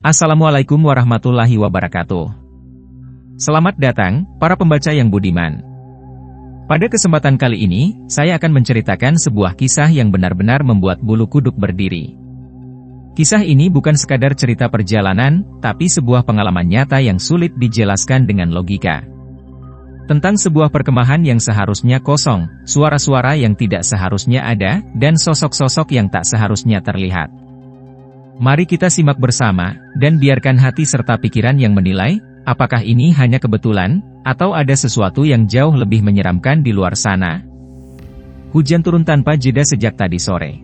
Assalamualaikum warahmatullahi wabarakatuh. Selamat datang, para pembaca yang budiman. Pada kesempatan kali ini, saya akan menceritakan sebuah kisah yang benar-benar membuat bulu kuduk berdiri. Kisah ini bukan sekadar cerita perjalanan, tapi sebuah pengalaman nyata yang sulit dijelaskan dengan logika. Tentang sebuah perkemahan yang seharusnya kosong, suara-suara yang tidak seharusnya ada, dan sosok-sosok yang tak seharusnya terlihat. Mari kita simak bersama, dan biarkan hati serta pikiran yang menilai, apakah ini hanya kebetulan, atau ada sesuatu yang jauh lebih menyeramkan di luar sana. Hujan turun tanpa jeda sejak tadi sore.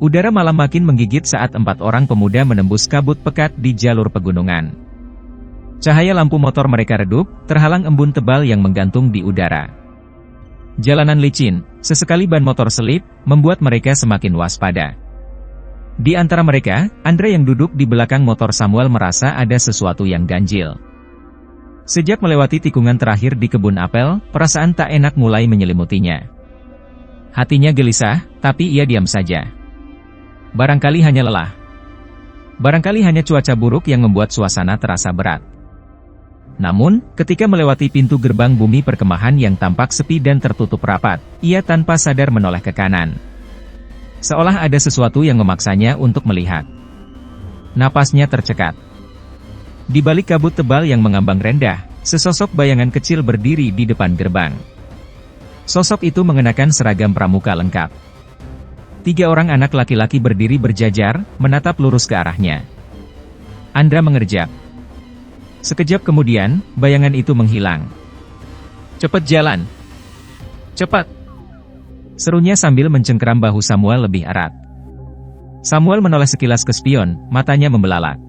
Udara malam makin menggigit saat 4 orang pemuda menembus kabut pekat di jalur pegunungan. Cahaya lampu motor mereka redup, terhalang embun tebal yang menggantung di udara. Jalanan licin, sesekali ban motor selip, membuat mereka semakin waspada. Di antara mereka, Andre yang duduk di belakang motor Samuel merasa ada sesuatu yang ganjil. Sejak melewati tikungan terakhir di kebun apel, perasaan tak enak mulai menyelimutinya. Hatinya gelisah, tapi ia diam saja. Barangkali hanya lelah. Barangkali hanya cuaca buruk yang membuat suasana terasa berat. Namun, ketika melewati pintu gerbang bumi perkemahan yang tampak sepi dan tertutup rapat, ia tanpa sadar menoleh ke kanan. Seolah ada sesuatu yang memaksanya untuk melihat. Napasnya tercekat. Di balik kabut tebal yang mengambang rendah, sesosok bayangan kecil berdiri di depan gerbang. Sosok itu mengenakan seragam pramuka lengkap. 3 orang anak laki-laki berdiri berjajar, menatap lurus ke arahnya. Andra mengerjap. Sekejap kemudian, bayangan itu menghilang. "Cepat jalan! Cepat!" Serunya sambil mencengkeram bahu Samuel lebih erat. Samuel menoleh sekilas ke spion, matanya membelalak.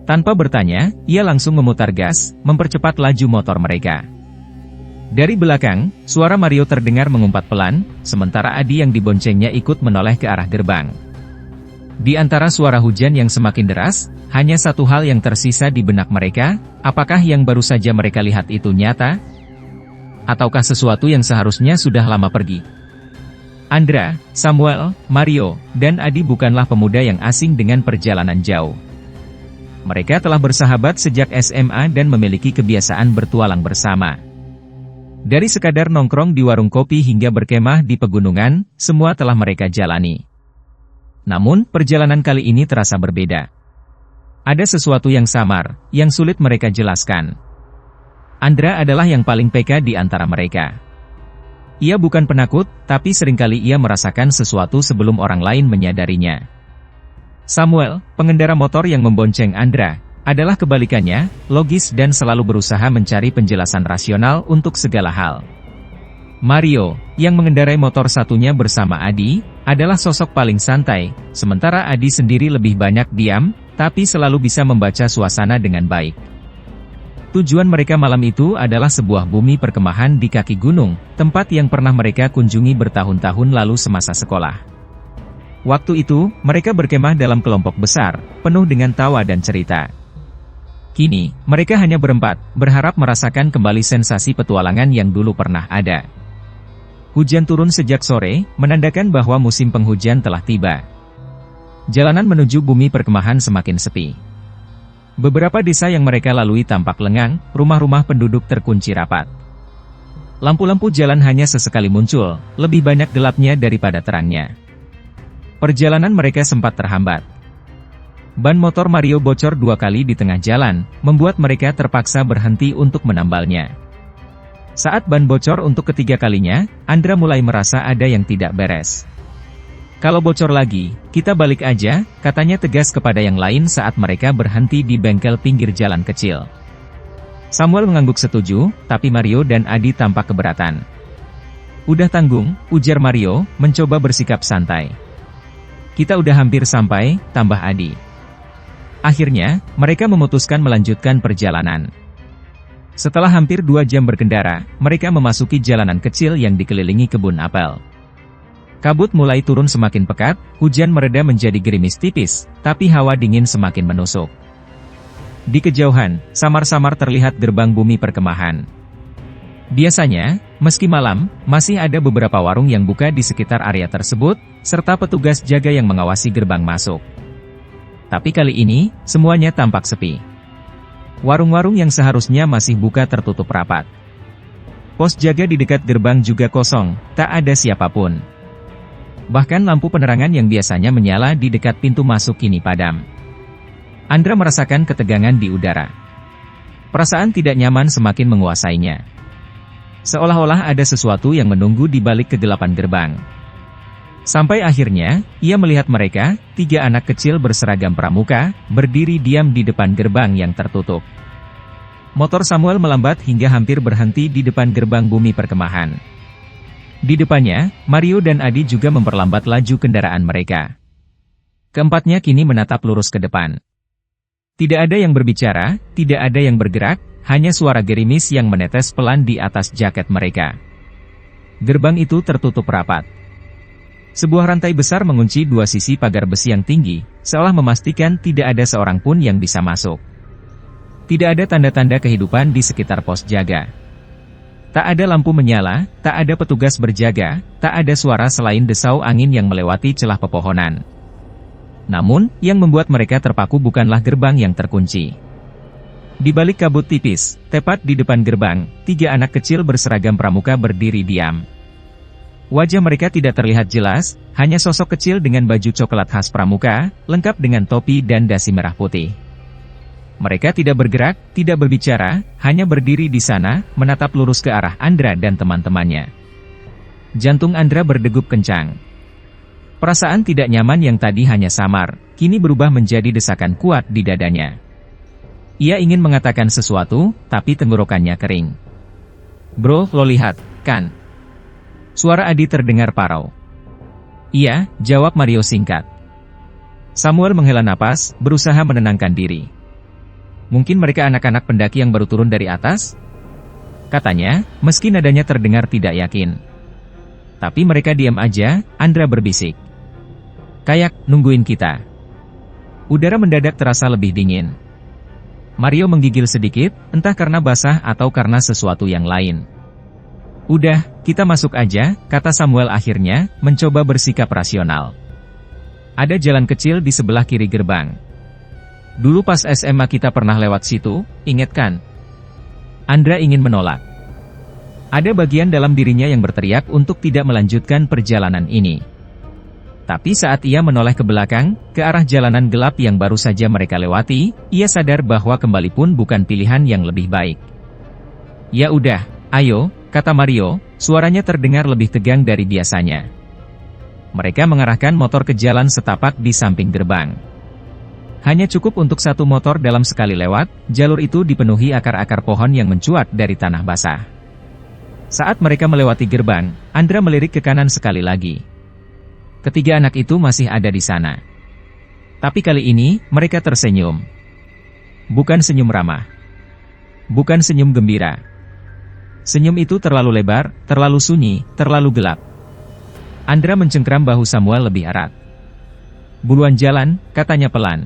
Tanpa bertanya, ia langsung memutar gas, mempercepat laju motor mereka. Dari belakang, suara Mario terdengar mengumpat pelan, sementara Adi yang diboncengnya ikut menoleh ke arah gerbang. Di antara suara hujan yang semakin deras, hanya satu hal yang tersisa di benak mereka, apakah yang baru saja mereka lihat itu nyata? Ataukah sesuatu yang seharusnya sudah lama pergi? Andra, Samuel, Mario, dan Adi bukanlah pemuda yang asing dengan perjalanan jauh. Mereka telah bersahabat sejak SMA dan memiliki kebiasaan bertualang bersama. Dari sekadar nongkrong di warung kopi hingga berkemah di pegunungan, semua telah mereka jalani. Namun, perjalanan kali ini terasa berbeda. Ada sesuatu yang samar, yang sulit mereka jelaskan. Andra adalah yang paling peka di antara mereka. Ia bukan penakut, tapi seringkali ia merasakan sesuatu sebelum orang lain menyadarinya. Samuel, pengendara motor yang membonceng Andra, adalah kebalikannya, logis dan selalu berusaha mencari penjelasan rasional untuk segala hal. Mario, yang mengendarai motor satunya bersama Adi, adalah sosok paling santai, sementara Adi sendiri lebih banyak diam, tapi selalu bisa membaca suasana dengan baik. Tujuan mereka malam itu adalah sebuah bumi perkemahan di kaki gunung, tempat yang pernah mereka kunjungi bertahun-tahun lalu semasa sekolah. Waktu itu, mereka berkemah dalam kelompok besar, penuh dengan tawa dan cerita. Kini, mereka hanya berempat, berharap merasakan kembali sensasi petualangan yang dulu pernah ada. Hujan turun sejak sore, menandakan bahwa musim penghujan telah tiba. Jalanan menuju bumi perkemahan semakin sepi. Beberapa desa yang mereka lalui tampak lengang, rumah-rumah penduduk terkunci rapat. Lampu-lampu jalan hanya sesekali muncul, lebih banyak gelapnya daripada terangnya. Perjalanan mereka sempat terhambat. Ban motor Mario bocor 2 kali di tengah jalan, membuat mereka terpaksa berhenti untuk menambalnya. Saat ban bocor untuk ketiga kalinya, Andra mulai merasa ada yang tidak beres. "Kalau bocor lagi, kita balik aja," katanya tegas kepada yang lain saat mereka berhenti di bengkel pinggir jalan kecil. Samuel mengangguk setuju, tapi Mario dan Adi tampak keberatan. "Udah tanggung," ujar Mario, mencoba bersikap santai. "Kita udah hampir sampai," tambah Adi. Akhirnya, mereka memutuskan melanjutkan perjalanan. Setelah hampir 2 jam berkendara, mereka memasuki jalanan kecil yang dikelilingi kebun apel. Kabut mulai turun semakin pekat, hujan mereda menjadi gerimis tipis, tapi hawa dingin semakin menusuk. Di kejauhan, samar-samar terlihat gerbang bumi perkemahan. Biasanya, meski malam, masih ada beberapa warung yang buka di sekitar area tersebut, serta petugas jaga yang mengawasi gerbang masuk. Tapi kali ini, semuanya tampak sepi. Warung-warung yang seharusnya masih buka tertutup rapat. Pos jaga di dekat gerbang juga kosong, tak ada siapapun. Bahkan lampu penerangan yang biasanya menyala di dekat pintu masuk kini padam. Andra merasakan ketegangan di udara. Perasaan tidak nyaman semakin menguasainya. Seolah-olah ada sesuatu yang menunggu di balik kegelapan gerbang. Sampai akhirnya, ia melihat mereka, 3 anak kecil berseragam pramuka, berdiri diam di depan gerbang yang tertutup. Motor Samuel melambat hingga hampir berhenti di depan gerbang bumi perkemahan. Di depannya, Mario dan Adi juga memperlambat laju kendaraan mereka. Keempatnya kini menatap lurus ke depan. Tidak ada yang berbicara, tidak ada yang bergerak, hanya suara gerimis yang menetes pelan di atas jaket mereka. Gerbang itu tertutup rapat. Sebuah rantai besar mengunci 2 sisi pagar besi yang tinggi, seolah memastikan tidak ada seorang pun yang bisa masuk. Tidak ada tanda-tanda kehidupan di sekitar pos jaga. Tak ada lampu menyala, tak ada petugas berjaga, tak ada suara selain desau angin yang melewati celah pepohonan. Namun, yang membuat mereka terpaku bukanlah gerbang yang terkunci. Di balik kabut tipis, tepat di depan gerbang, 3 anak kecil berseragam pramuka berdiri diam. Wajah mereka tidak terlihat jelas, hanya sosok kecil dengan baju coklat khas pramuka, lengkap dengan topi dan dasi merah putih. Mereka tidak bergerak, tidak berbicara, hanya berdiri di sana, menatap lurus ke arah Andra dan teman-temannya. Jantung Andra berdegup kencang. Perasaan tidak nyaman yang tadi hanya samar, kini berubah menjadi desakan kuat di dadanya. Ia ingin mengatakan sesuatu, tapi tenggorokannya kering. "Bro, lo lihat, kan?" Suara Adi terdengar parau. "Iya," jawab Mario singkat. Samuel menghela napas, berusaha menenangkan diri. "Mungkin mereka anak-anak pendaki yang baru turun dari atas?" katanya, meski nadanya terdengar tidak yakin. Tapi mereka diam aja, Andra berbisik. "Kayak, nungguin kita." Udara mendadak terasa lebih dingin. Mario menggigil sedikit, entah karena basah atau karena sesuatu yang lain. "Udah, kita masuk aja," kata Samuel akhirnya, mencoba bersikap rasional. "Ada jalan kecil di sebelah kiri gerbang. Dulu pas SMA kita pernah lewat situ, inget kan?" Andra ingin menolak. Ada bagian dalam dirinya yang berteriak untuk tidak melanjutkan perjalanan ini. Tapi saat ia menoleh ke belakang, ke arah jalanan gelap yang baru saja mereka lewati, ia sadar bahwa kembali pun bukan pilihan yang lebih baik. "Ya udah, ayo," kata Mario, suaranya terdengar lebih tegang dari biasanya. Mereka mengarahkan motor ke jalan setapak di samping gerbang. Hanya cukup untuk 1 motor dalam sekali lewat, jalur itu dipenuhi akar-akar pohon yang mencuat dari tanah basah. Saat mereka melewati gerbang, Andra melirik ke kanan sekali lagi. Ketiga anak itu masih ada di sana. Tapi kali ini, mereka tersenyum. Bukan senyum ramah. Bukan senyum gembira. Senyum itu terlalu lebar, terlalu sunyi, terlalu gelap. Andra mencengkram bahu Samuel lebih erat. "Buruan jalan," katanya pelan.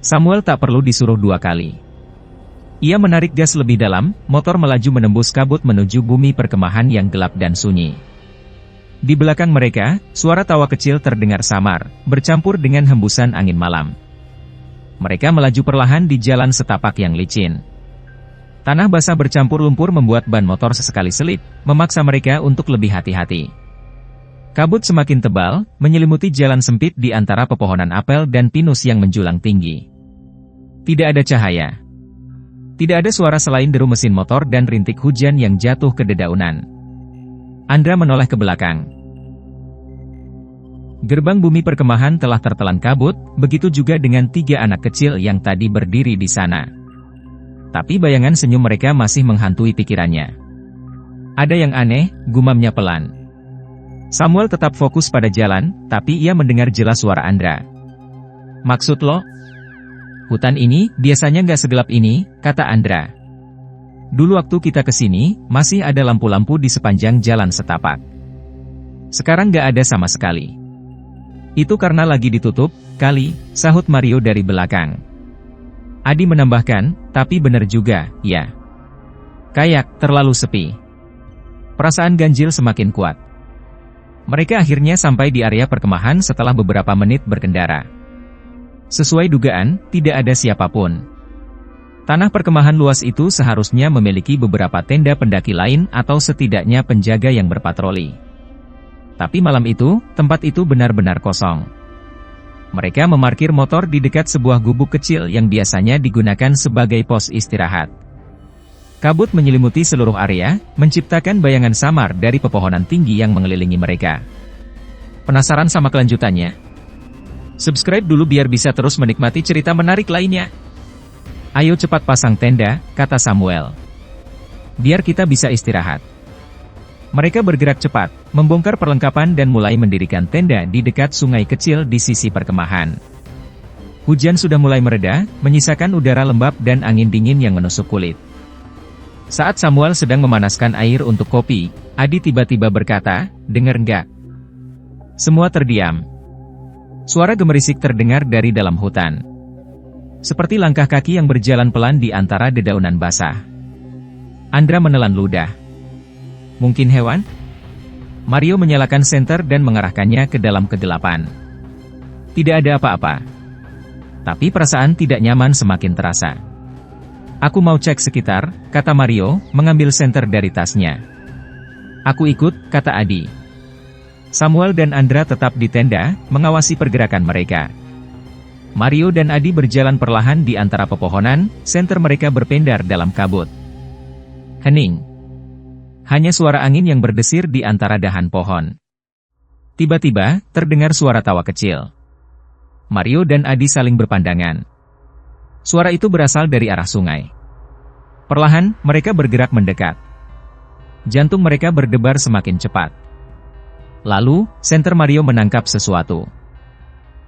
Samuel tak perlu disuruh 2 kali. Ia menarik gas lebih dalam, motor melaju menembus kabut menuju bumi perkemahan yang gelap dan sunyi. Di belakang mereka, suara tawa kecil terdengar samar, bercampur dengan hembusan angin malam. Mereka melaju perlahan di jalan setapak yang licin. Tanah basah bercampur lumpur membuat ban motor sesekali selip, memaksa mereka untuk lebih hati-hati. Kabut semakin tebal, menyelimuti jalan sempit di antara pepohonan apel dan pinus yang menjulang tinggi. Tidak ada cahaya. Tidak ada suara selain deru mesin motor dan rintik hujan yang jatuh ke dedaunan. Andra menoleh ke belakang. Gerbang bumi perkemahan telah tertelan kabut, begitu juga dengan 3 anak kecil yang tadi berdiri di sana. Tapi bayangan senyum mereka masih menghantui pikirannya. "Ada yang aneh," gumamnya pelan. Samuel tetap fokus pada jalan, tapi ia mendengar jelas suara Andra. "Maksud lo? Hutan ini, biasanya nggak segelap ini," kata Andra. "Dulu waktu kita kesini, masih ada lampu-lampu di sepanjang jalan setapak. Sekarang nggak ada sama sekali." "Itu karena lagi ditutup, kali," sahut Mario dari belakang. Adi menambahkan, "Tapi bener juga, ya. Kayak, terlalu sepi." Perasaan ganjil semakin kuat. Mereka akhirnya sampai di area perkemahan setelah beberapa menit berkendara. Sesuai dugaan, tidak ada siapapun. Tanah perkemahan luas itu seharusnya memiliki beberapa tenda pendaki lain atau setidaknya penjaga yang berpatroli. Tapi malam itu, tempat itu benar-benar kosong. Mereka memarkir motor di dekat sebuah gubuk kecil yang biasanya digunakan sebagai pos istirahat. Kabut menyelimuti seluruh area, menciptakan bayangan samar dari pepohonan tinggi yang mengelilingi mereka. Penasaran sama kelanjutannya? Subscribe dulu biar bisa terus menikmati cerita menarik lainnya. Ayo cepat pasang tenda, kata Samuel. Biar kita bisa istirahat. Mereka bergerak cepat, membongkar perlengkapan dan mulai mendirikan tenda di dekat sungai kecil di sisi perkemahan. Hujan sudah mulai mereda, menyisakan udara lembab dan angin dingin yang menusuk kulit. Saat Samuel sedang memanaskan air untuk kopi, Adi tiba-tiba berkata, "Dengar enggak?" Semua terdiam. Suara gemerisik terdengar dari dalam hutan. Seperti langkah kaki yang berjalan pelan di antara dedaunan basah. Andra menelan ludah. Mungkin hewan? Mario menyalakan senter dan mengarahkannya ke dalam kegelapan. Tidak ada apa-apa. Tapi perasaan tidak nyaman semakin terasa. Aku mau cek sekitar, kata Mario, mengambil senter dari tasnya. Aku ikut, kata Adi. Samuel dan Andra tetap di tenda, mengawasi pergerakan mereka. Mario dan Adi berjalan perlahan di antara pepohonan, senter mereka berpendar dalam kabut. Hening. Hanya suara angin yang berdesir di antara dahan pohon. Tiba-tiba, terdengar suara tawa kecil. Mario dan Adi saling berpandangan. Suara itu berasal dari arah sungai. Perlahan, mereka bergerak mendekat. Jantung mereka berdebar semakin cepat. Lalu, senter Mario menangkap sesuatu.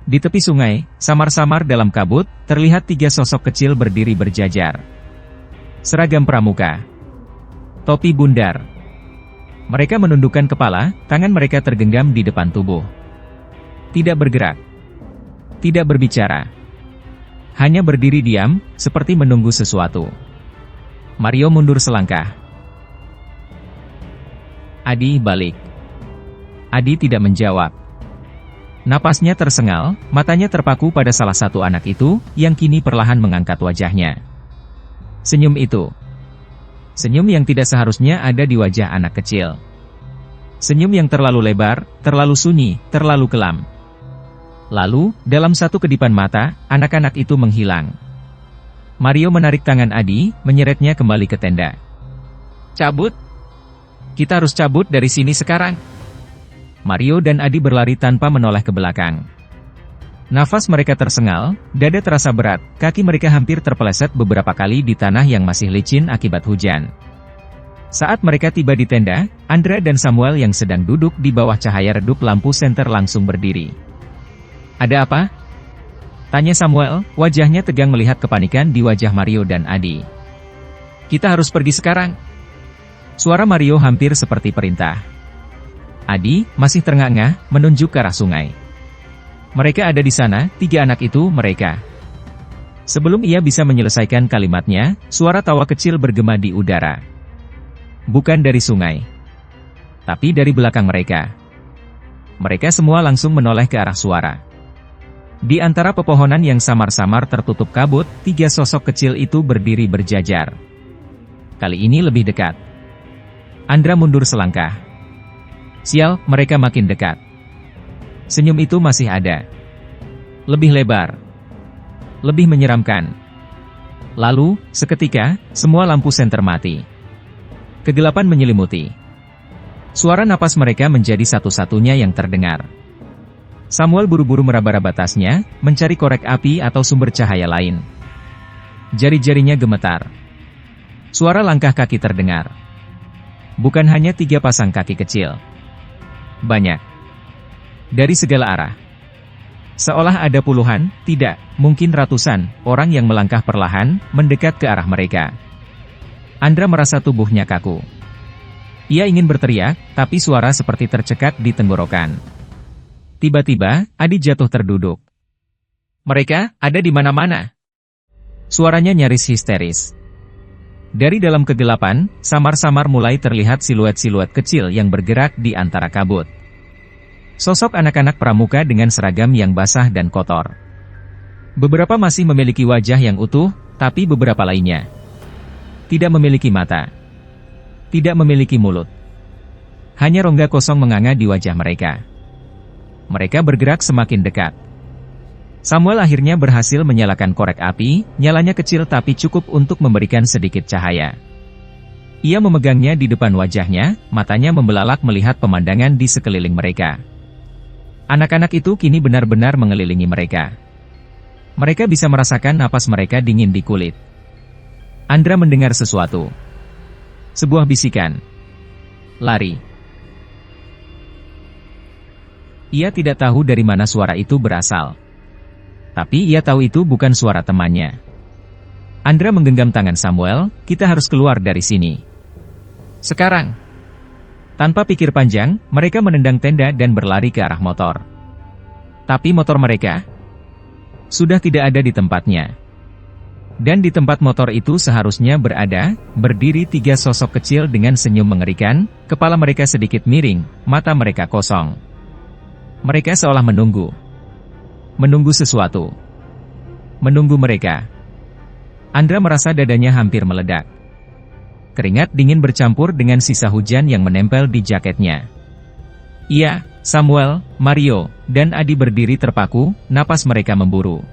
Di tepi sungai, samar-samar dalam kabut, terlihat 3 sosok kecil berdiri berjajar. Seragam pramuka. Topi bundar. Mereka menundukkan kepala, tangan mereka tergenggam di depan tubuh. Tidak bergerak. Tidak berbicara. Hanya berdiri diam, seperti menunggu sesuatu. Mario mundur selangkah. Adi balik. Adi tidak menjawab. Napasnya tersengal, matanya terpaku pada salah satu anak itu, yang kini perlahan mengangkat wajahnya. Senyum itu. Senyum yang tidak seharusnya ada di wajah anak kecil. Senyum yang terlalu lebar, terlalu sunyi, terlalu kelam. Lalu, dalam satu kedipan mata, anak-anak itu menghilang. Mario menarik tangan Adi, menyeretnya kembali ke tenda. Cabut. Kita harus cabut dari sini sekarang. Mario dan Adi berlari tanpa menoleh ke belakang. Nafas mereka tersengal, dada terasa berat, kaki mereka hampir terpeleset beberapa kali di tanah yang masih licin akibat hujan. Saat mereka tiba di tenda, Andra dan Samuel yang sedang duduk di bawah cahaya redup lampu senter langsung berdiri. Ada apa? Tanya Samuel, wajahnya tegang melihat kepanikan di wajah Mario dan Adi. Kita harus pergi sekarang. Suara Mario hampir seperti perintah. Adi, masih terengah-engah, menunjuk ke arah sungai. Mereka ada di sana, 3 anak itu, mereka. Sebelum ia bisa menyelesaikan kalimatnya, suara tawa kecil bergema di udara. Bukan dari sungai. Tapi dari belakang mereka. Mereka semua langsung menoleh ke arah suara. Di antara pepohonan yang samar-samar tertutup kabut, 3 sosok kecil itu berdiri berjajar. Kali ini lebih dekat. Andra mundur selangkah. Sial, mereka makin dekat. Senyum itu masih ada. Lebih lebar. Lebih menyeramkan. Lalu, seketika, semua lampu senter mati. Kegelapan menyelimuti. Suara napas mereka menjadi satu-satunya yang terdengar. Samuel buru-buru meraba-raba tasnya, mencari korek api atau sumber cahaya lain. Jari-jarinya gemetar. Suara langkah kaki terdengar. Bukan hanya 3 pasang kaki kecil. Banyak. Dari segala arah. Seolah ada puluhan, tidak, mungkin ratusan, orang yang melangkah perlahan, mendekat ke arah mereka. Andra merasa tubuhnya kaku. Ia ingin berteriak, tapi suara seperti tercekat di tenggorokan. Tiba-tiba, Adi jatuh terduduk. Mereka ada di mana-mana. Suaranya nyaris histeris. Dari dalam kegelapan, samar-samar mulai terlihat siluet-siluet kecil yang bergerak di antara kabut. Sosok anak-anak pramuka dengan seragam yang basah dan kotor. Beberapa masih memiliki wajah yang utuh, tapi beberapa lainnya tidak memiliki mata, tidak memiliki mulut. Hanya rongga kosong menganga di wajah mereka. Mereka bergerak semakin dekat. Samuel akhirnya berhasil menyalakan korek api, nyalanya kecil tapi cukup untuk memberikan sedikit cahaya. Ia memegangnya di depan wajahnya, matanya membelalak melihat pemandangan di sekeliling mereka. Anak-anak itu kini benar-benar mengelilingi mereka. Mereka bisa merasakan napas mereka dingin di kulit. Andra mendengar sesuatu. Sebuah bisikan. Lari. Ia tidak tahu dari mana suara itu berasal. Tapi ia tahu itu bukan suara temannya. Andra menggenggam tangan Samuel, kita harus keluar dari sini. Sekarang. Tanpa pikir panjang, mereka menendang tenda dan berlari ke arah motor. Tapi motor mereka sudah tidak ada di tempatnya. Dan di tempat motor itu seharusnya berdiri 3 sosok kecil dengan senyum mengerikan, kepala mereka sedikit miring, mata mereka kosong. Mereka seolah menunggu sesuatu. Menunggu mereka. Andra merasa dadanya hampir meledak. Keringat dingin bercampur dengan sisa hujan yang menempel di jaketnya. Ia, Samuel, Mario, dan Adi berdiri terpaku, napas mereka memburu.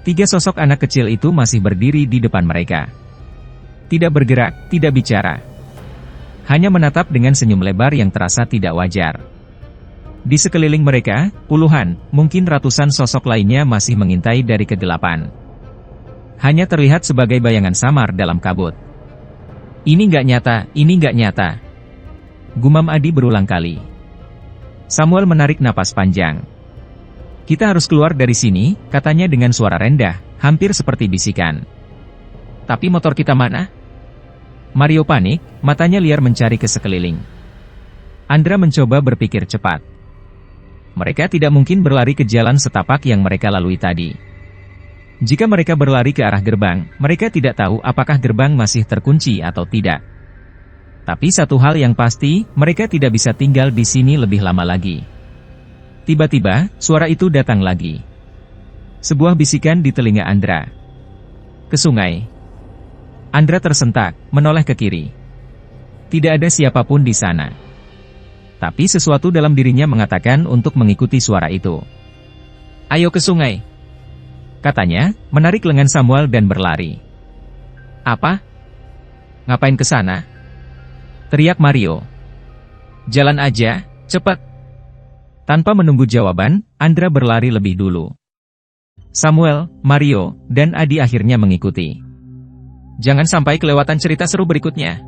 3 sosok anak kecil itu masih berdiri di depan mereka. Tidak bergerak, tidak bicara. Hanya menatap dengan senyum lebar yang terasa tidak wajar. Di sekeliling mereka, puluhan, mungkin ratusan sosok lainnya masih mengintai dari kegelapan. Hanya terlihat sebagai bayangan samar dalam kabut. Ini nggak nyata. Gumam Adi berulang kali. Samuel menarik napas panjang. Kita harus keluar dari sini, katanya dengan suara rendah, hampir seperti bisikan. Tapi motor kita mana? Mario panik, matanya liar mencari ke sekeliling. Andra mencoba berpikir cepat. Mereka tidak mungkin berlari ke jalan setapak yang mereka lalui tadi. Jika mereka berlari ke arah gerbang, mereka tidak tahu apakah gerbang masih terkunci atau tidak. Tapi satu hal yang pasti, mereka tidak bisa tinggal di sini lebih lama lagi. Tiba-tiba, suara itu datang lagi. Sebuah bisikan di telinga Andra. Ke sungai. Andra tersentak, menoleh ke kiri. Tidak ada siapapun di sana. Tapi sesuatu dalam dirinya mengatakan untuk mengikuti suara itu. Ayo ke sungai. Katanya, menarik lengan Samuel dan berlari. Apa? Ngapain ke sana? Teriak Mario. Jalan aja, cepat. Tanpa menunggu jawaban, Andra berlari lebih dulu. Samuel, Mario, dan Adi akhirnya mengikuti. Jangan sampai kelewatan cerita seru berikutnya.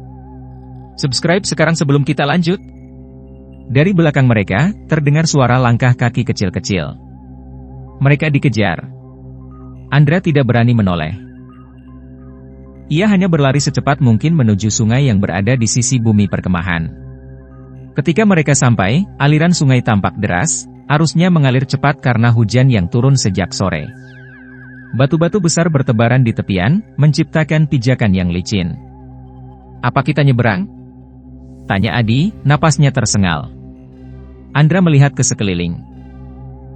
Subscribe sekarang sebelum kita lanjut. Dari belakang mereka, terdengar suara langkah kaki kecil-kecil. Mereka dikejar. Andra tidak berani menoleh. Ia hanya berlari secepat mungkin menuju sungai yang berada di sisi bumi perkemahan. Ketika mereka sampai, aliran sungai tampak deras, arusnya mengalir cepat karena hujan yang turun sejak sore. Batu-batu besar bertebaran di tepian, menciptakan pijakan yang licin. Apa kita nyeberang? Tanya Adi, napasnya tersengal. Andra melihat ke sekeliling.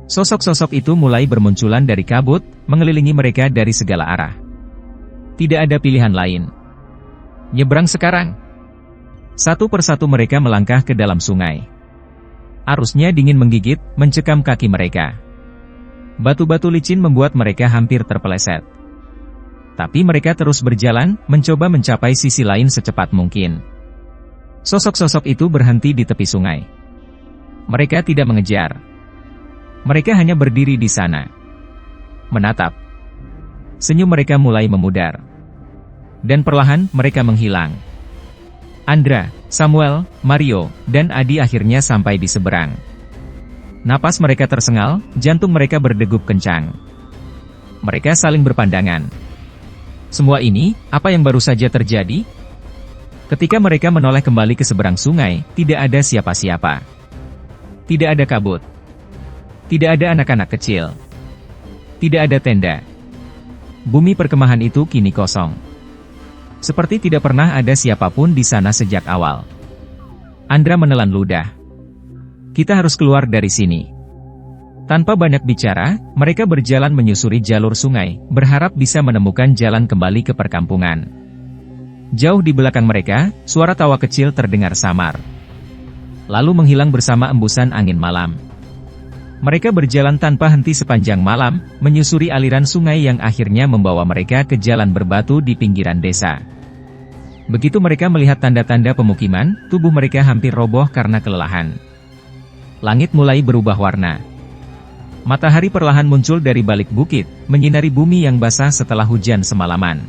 Sosok-sosok itu mulai bermunculan dari kabut, mengelilingi mereka dari segala arah. Tidak ada pilihan lain. Nyebrang sekarang. Satu persatu mereka melangkah ke dalam sungai. Arusnya dingin menggigit, mencekam kaki mereka. Batu-batu licin membuat mereka hampir terpeleset. Tapi mereka terus berjalan, mencoba mencapai sisi lain secepat mungkin. Sosok-sosok itu berhenti di tepi sungai. Mereka tidak mengejar. Mereka hanya berdiri di sana. Menatap. Senyum mereka mulai memudar. Dan perlahan, mereka menghilang. Andra, Samuel, Mario, dan Adi akhirnya sampai di seberang. Napas mereka tersengal, jantung mereka berdegup kencang. Mereka saling berpandangan. Semua ini, apa yang baru saja terjadi? Ketika mereka menoleh kembali ke seberang sungai, tidak ada siapa-siapa. Tidak ada kabut. Tidak ada anak-anak kecil. Tidak ada tenda. Bumi perkemahan itu kini kosong. Seperti tidak pernah ada siapapun di sana sejak awal. Andra menelan ludah. Kita harus keluar dari sini. Tanpa banyak bicara, mereka berjalan menyusuri jalur sungai, berharap bisa menemukan jalan kembali ke perkampungan. Jauh di belakang mereka, suara tawa kecil terdengar samar, lalu menghilang bersama embusan angin malam. Mereka berjalan tanpa henti sepanjang malam, menyusuri aliran sungai yang akhirnya membawa mereka ke jalan berbatu di pinggiran desa. Begitu mereka melihat tanda-tanda pemukiman, tubuh mereka hampir roboh karena kelelahan. Langit mulai berubah warna. Matahari perlahan muncul dari balik bukit, menyinari bumi yang basah setelah hujan semalaman.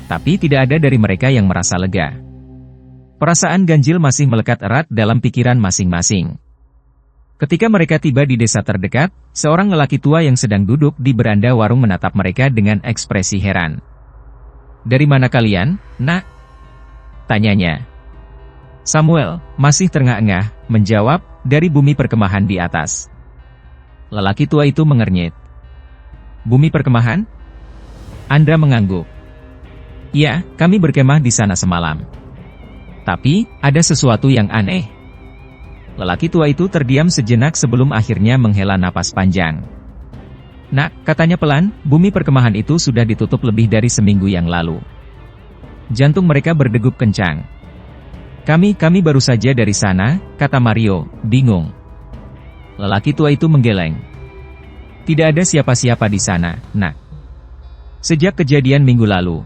Tapi tidak ada dari mereka yang merasa lega. Perasaan ganjil masih melekat erat dalam pikiran masing-masing. Ketika mereka tiba di desa terdekat, seorang lelaki tua yang sedang duduk di beranda warung menatap mereka dengan ekspresi heran. "Dari mana kalian, Nak?" tanyanya. Samuel, masih terengah-engah, menjawab, "Dari bumi perkemahan di atas." Lelaki tua itu mengernyit. "Bumi perkemahan?" Andra mengangguk. "Ya, kami berkemah di sana semalam. Tapi, ada sesuatu yang aneh." Lelaki tua itu terdiam sejenak sebelum akhirnya menghela napas panjang. "Nak," katanya pelan, "bumi perkemahan itu sudah ditutup lebih dari seminggu yang lalu." Jantung mereka berdegup kencang. Kami baru saja dari sana," kata Mario, bingung. Lelaki tua itu menggeleng. "Tidak ada siapa-siapa di sana, Nak. Sejak kejadian minggu lalu."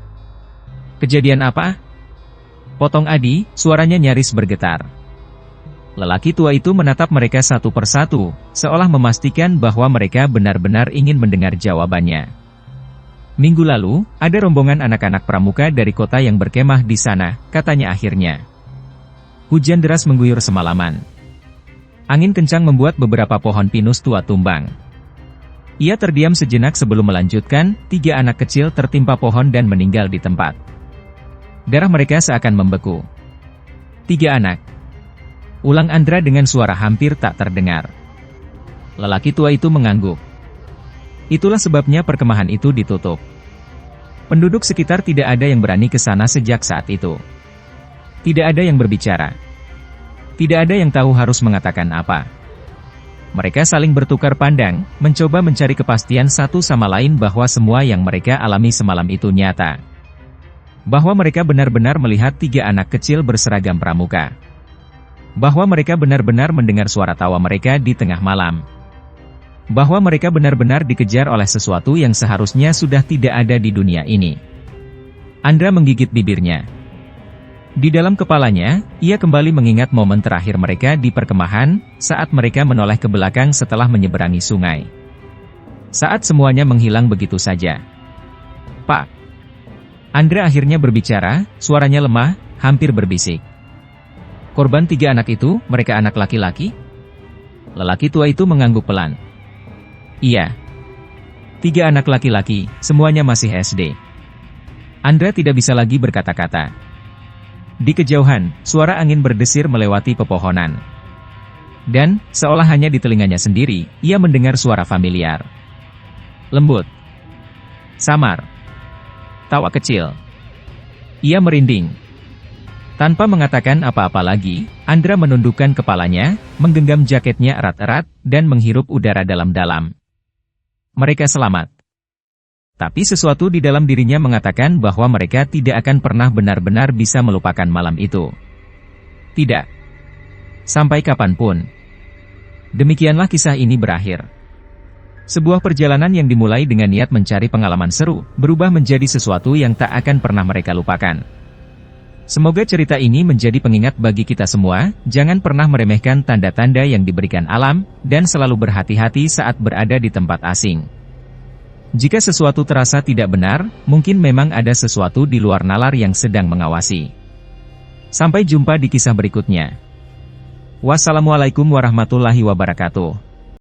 "Kejadian apa?" potong Adi, suaranya nyaris bergetar. Lelaki tua itu menatap mereka satu persatu, seolah memastikan bahwa mereka benar-benar ingin mendengar jawabannya. "Minggu lalu, ada rombongan anak-anak pramuka dari kota yang berkemah di sana," katanya akhirnya. "Hujan deras mengguyur semalaman. Angin kencang membuat beberapa pohon pinus tua tumbang." Ia terdiam sejenak sebelum melanjutkan, 3 anak kecil tertimpa pohon dan meninggal di tempat. Darah mereka seakan membeku. 3 anak. Ulang Andra dengan suara hampir tak terdengar. Lelaki tua itu mengangguk. "Itulah sebabnya perkemahan itu ditutup. Penduduk sekitar tidak ada yang berani ke sana sejak saat itu. Tidak ada yang berbicara. Tidak ada yang tahu harus mengatakan apa." Mereka saling bertukar pandang, mencoba mencari kepastian satu sama lain bahwa semua yang mereka alami semalam itu nyata. Bahwa mereka benar-benar melihat 3 anak kecil berseragam pramuka. Bahwa mereka benar-benar mendengar suara tawa mereka di tengah malam. Bahwa mereka benar-benar dikejar oleh sesuatu yang seharusnya sudah tidak ada di dunia ini. Andra menggigit bibirnya. Di dalam kepalanya, ia kembali mengingat momen terakhir mereka di perkemahan, saat mereka menoleh ke belakang setelah menyeberangi sungai. Saat semuanya menghilang begitu saja. "Pak." Andra akhirnya berbicara, suaranya lemah, hampir berbisik. "Korban 3 anak itu, mereka anak laki-laki?" Lelaki tua itu mengangguk pelan. "Iya. 3 anak laki-laki, semuanya masih SD." Andra tidak bisa lagi berkata-kata. Di kejauhan, suara angin berdesir melewati pepohonan. Dan, seolah hanya di telinganya sendiri, ia mendengar suara familiar. Lembut. Samar. Tawa kecil. Ia merinding. Tanpa mengatakan apa-apa lagi, Andra menundukkan kepalanya, menggenggam jaketnya erat-erat, dan menghirup udara dalam-dalam. Mereka selamat. Tapi sesuatu di dalam dirinya mengatakan bahwa mereka tidak akan pernah benar-benar bisa melupakan malam itu. Tidak. Sampai kapanpun. Demikianlah kisah ini berakhir. Sebuah perjalanan yang dimulai dengan niat mencari pengalaman seru, berubah menjadi sesuatu yang tak akan pernah mereka lupakan. Semoga cerita ini menjadi pengingat bagi kita semua, jangan pernah meremehkan tanda-tanda yang diberikan alam, dan selalu berhati-hati saat berada di tempat asing. Jika sesuatu terasa tidak benar, mungkin memang ada sesuatu di luar nalar yang sedang mengawasi. Sampai jumpa di kisah berikutnya. Wassalamualaikum warahmatullahi wabarakatuh.